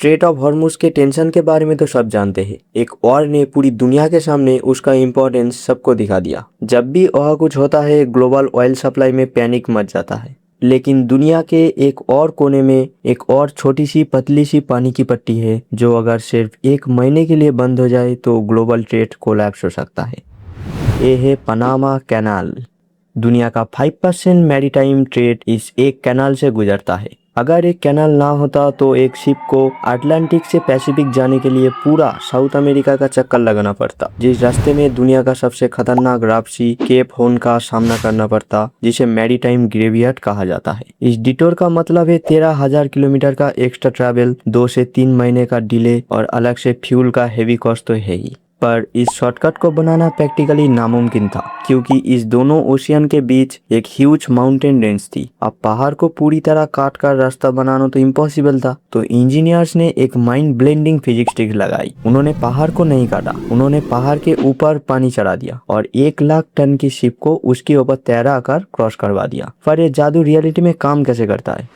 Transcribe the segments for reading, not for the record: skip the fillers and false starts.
Straight of Hormuz के tension के बारे में तो सब जानते हैं। एक वॉर ने पूरी दुनिया के सामने उसका इम्पोर्टेंस सबको दिखा दिया। जब भी वहाँ कुछ होता है ग्लोबल ऑयल सप्लाई में पैनिक मच जाता है। लेकिन दुनिया के एक और कोने में एक और छोटी सी पतली सी पानी की पट्टी है जो अगर सिर्फ 1 महीने के लिए बंद हो जाए तो ग्लोबल ट्रेड कोलैप्स हो सकता है। ये है पनामा कैनाल। दुनिया का 5% मैरीटाइम ट्रेड इस एक कैनाल से गुजरता है। अगर एक कैनाल ना होता तो एक शिप को अटलांटिक से पैसिफिक जाने के लिए पूरा साउथ अमेरिका का चक्कर लगाना पड़ता, जिस रास्ते में दुनिया का सबसे खतरनाक रफ सी केप हॉर्न का सामना करना पड़ता, जिसे मैरीटाइम ग्रेवियार्ड कहा जाता है। इस डिटोर का मतलब है 13,000 किलोमीटर का एक्स्ट्रा ट्रैवल, 2 से 3 महीने का डिले और अलग से फ्यूल का हेवी कॉस्ट तो है ही। पर इस शॉर्टकट को बनाना प्रैक्टिकली नामुमकिन था क्योंकि इस दोनों ओशियन के बीच एक ह्यूज माउंटेन रेंज थी। अब पहाड़ को पूरी तरह काट कर रास्ता बनाना तो इम्पॉसिबल था। तो इंजीनियर्स ने एक माइंड ब्लेंडिंग फिजिक्स ट्रिक लगाई। उन्होंने पहाड़ को नहीं काटा, उन्होंने पहाड़ के ऊपर पानी चढ़ा दिया और 1 लाख टन की शिप को उसके ऊपर तैरा कर क्रॉस करवा दिया। पर ये जादू रियलिटी में काम कैसे करता है?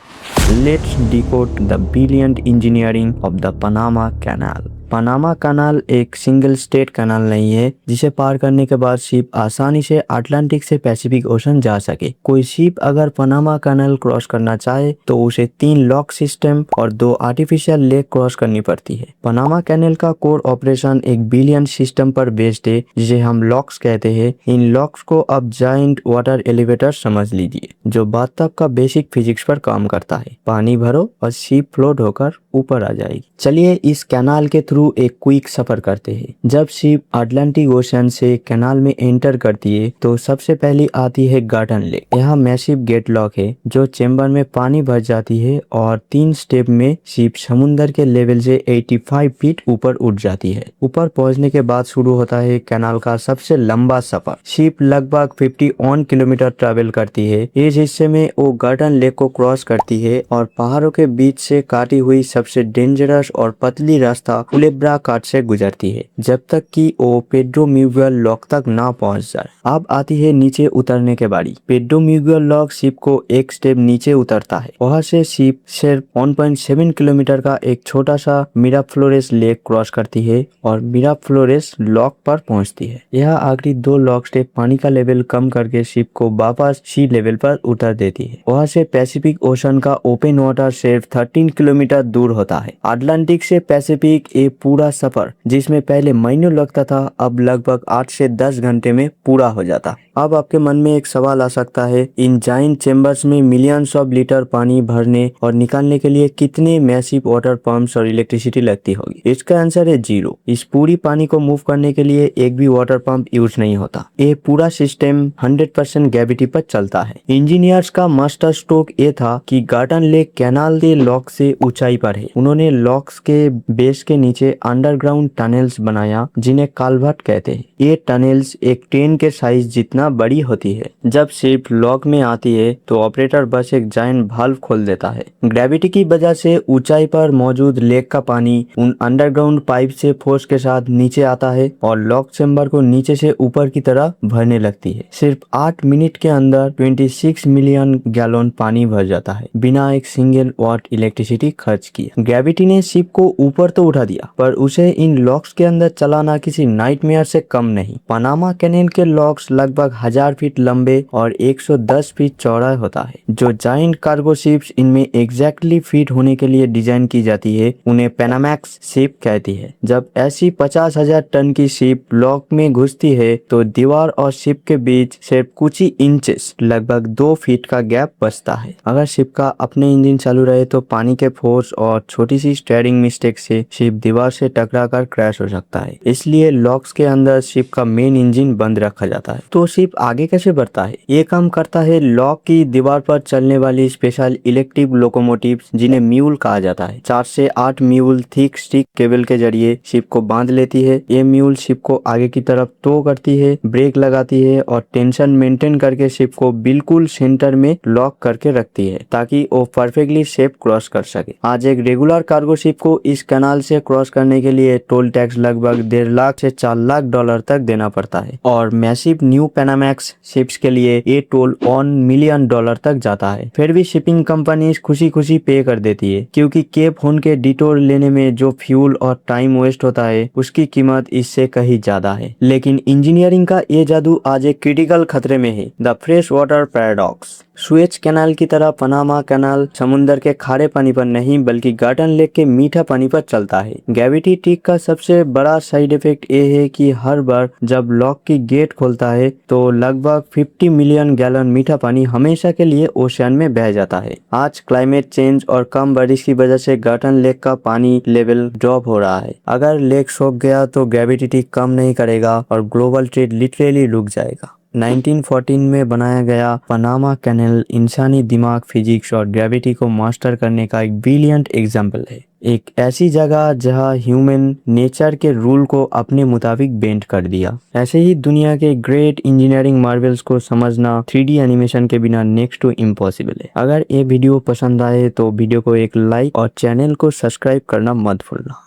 Let's decode the brilliant engineering of the Panama canal. Panama canal एक सिंगल स्टेट कैनाल नहीं है जिसे पार करने के बाद शिप आसानी से अटलांटिक से पैसिफिक ओशन जा सके। कोई शिप अगर पनामा कैनाल क्रॉस करना चाहे तो उसे 3 लॉक सिस्टम और 2 आर्टिफिशियल लेक क्रॉस करनी पड़ती है। पनामा कैनाल का कोर ऑपरेशन एक बिलियन सिस्टम पर बेस्ड है जिसे हम लॉक्स कहते हैं। इन लॉक्स को अब जायंट वाटर एलिवेटर समझ लीजिए जो बाथटब का बेसिक फिजिक्स पर काम करता है। पानी भरो और शिप फ्लोट होकर ऊपर आ जाएगी। चलिए इस कैनाल के थ्रू एक क्विक सफर करते हैं। जब शिप अटलांटिक ओशन से कैनाल में एंटर करती है तो सबसे पहले आती है गार्डन लेक। यहाँ मैसिव गेट लॉक है जो चेंबर में पानी भर जाती है और 3 स्टेप में शिप समुद्र के लेवल से 85 फीट ऊपर उठ जाती है। ऊपर पहुंचने के बाद शुरू होता है कैनाल का सबसे लंबा सफर। शिप लगभग 51 किलोमीटर ट्रेवल करती है। इस हिस्से में वो गार्डन लेक को क्रॉस करती है और पहाड़ों के बीच से काटी हुई सबसे डेंजरस और पतली रास्ता कुलेब्रा काट से गुजरती है जब तक कि वो पेड्रो म्यूगुएल लॉक तक ना पहुंच जाए। अब आती है नीचे उतरने के बारी। पेड्रो म्यूगुएल लॉक शिप को एक स्टेप नीचे उतरता है। वहां से शिप सिर्फ 1.7 किलोमीटर का एक छोटा सा मिराफ्लोरेस लेक क्रॉस करती है और मिराफ्लोरेस लॉक पर पहुंचती है। यह आखिरी 2 लॉक स्टेप पानी का लेवल कम करके शिप को वापस सी लेवल पर उतर देती है। वहां से पैसिफिक ओशन का ओपन वाटर सिर्फ 13 किलोमीटर दूर होता है। अटलांटिक से पैसिफिक ये पूरा सफर जिसमें पहले महीनों लगता था अब लगभग 8 से 10 घंटे में पूरा हो जाता। अब आपके मन में एक सवाल आ सकता है, इन जाइंट चेम्बर्स में मिलियंस ऑफ लीटर पानी भरने और निकालने के लिए कितने मैसिव वाटर पंप्स और इलेक्ट्रिसिटी लगती होगी? इसका आंसर है 0। इस पूरी पानी को मूव करने के लिए एक भी वाटर पंप यूज नहीं होता। ये पूरा सिस्टम 100% ग्रेविटी पर चलता है। इंजीनियर्स का मास्टर स्ट्रोक ये था कि गार्डन लेक कैनाल के लॉक से ऊंचाई पर है। उन्होंने लॉक्स के बेस के नीचे अंडरग्राउंड टनल्स बनाया जिन्हें काल्वर्ट कहते हैं। ये टनल्स एक ट्रेन के साइज जितना बड़ी होती है। जब शिप लॉक में आती है तो ऑपरेटर बस एक जायंट वाल्व खोल देता है। ग्रेविटी की वजह से ऊंचाई पर मौजूद लेक का पानी उन अंडरग्राउंड पाइप से फोर्स के साथ नीचे आता है और लॉक चेम्बर को नीचे से ऊपर की तरह भरने लगती है। सिर्फ 8 मिनट के अंदर 26 मिलियन गैलन पानी भर जाता है बिना एक सिंगल वाट इलेक्ट्रिसिटी खर्च किए। ग्रेविटी ने शिप को ऊपर तो उठा दिया पर उसे इन लॉक्स के अंदर चलाना किसी नाइटमेयर से कम नहीं। पनामा कैनाल के लॉक्स लगभग 1000 फीट लंबे और 110 फीट चौड़ा होता है। जो जाइंट कार्गो शिप्स इनमें एग्जैक्टली फिट होने के लिए डिजाइन की जाती है उन्हें पैनामैक्स शिप कहती है। जब ऐसी 50,000 टन की शिप लॉक में घुसती है तो दीवार और शिप के बीच सिर्फ कुछ ही इंचेस लगभग 2 फीट का गैप बचता है। अगर शिप का अपने इंजन चालू रहे तो पानी के फोर्स और छोटी सी स्टीयरिंग मिस्टेक से शिप दीवार से टकराकर क्रैश हो सकता है। इसलिए लॉक्स के अंदर शिप का मेन इंजन बंद रखा जाता है। तो शिप आगे कैसे बढ़ता है? ये काम करता है लॉक की दीवार पर चलने वाली स्पेशल इलेक्ट्रिक लोकोमोटिव्स जिन्हें म्यूल कहा जाता है। 4 से 8 म्यूल थिक स्टिक केबल के जरिए शिप को बांध लेती है। ये म्यूल शिप को आगे की तरफ टो करती है, ब्रेक लगाती है और टेंशन मेंटेन करके शिप को बिल्कुल सेंटर में लॉक करके रखती है ताकि वो परफेक्टली शिप क्रॉस कर सके। आज एक रेगुलर कार्गो शिप को इस कैनाल से क्रॉस करने के लिए टोल टैक्स लगभग 1.5 लाख से 4 लाख डॉलर तक देना पड़ता है और मैसिव न्यू पैनामैक्स शिप्स के लिए ये टोल $1 मिलियन तक जाता है। फिर भी शिपिंग कंपनीज खुशी खुशी पे कर देती है क्योंकि केप हॉर्न के डिटोर लेने में जो फ्यूल और टाइम वेस्ट होता है उसकी कीमत इससे कहीं ज्यादा है। लेकिन इंजीनियरिंग का ये जादू आज एक क्रिटिकल खतरे में है, the fresh water paradox. Suez canal की तरह पनामा कैनाल समुद्र के खारे पानी पर नहीं बल्कि गार्डन लेक के मीठा पानी पर चलता है। ग्रेविटी टिक का सबसे बड़ा साइड इफेक्ट ये है कि हर बार जब लॉक की गेट खोलता है तो लगभग 50 मिलियन गैलन मीठा पानी हमेशा के लिए ओशियन में बह जाता है। आज क्लाइमेट चेंज और कम बारिश की वजह से गार्डन लेक का पानी लेवल ड्रॉप हो रहा है। अगर लेक सूख गया तो ग्रेविटी टिक कम नहीं करेगा और ग्लोबल ट्रेड लिटरली रुक जाएगा। 1914 में बनाया गया पनामा कैनाल इंसानी दिमाग, फिजिक्स और ग्रेविटी को मास्टर करने का एक ब्रिलियंट एग्जाम्पल है। एक ऐसी जगह जहां ह्यूमन नेचर के रूल को अपने मुताबिक बेंड कर दिया। ऐसे ही दुनिया के ग्रेट इंजीनियरिंग मार्वल्स को समझना 3D एनिमेशन के बिना नेक्स्ट टू इम्पॉसिबल है। अगर ये वीडियो पसंद आए तो वीडियो को एक लाइक और चैनल को सब्सक्राइब करना मत भूलना।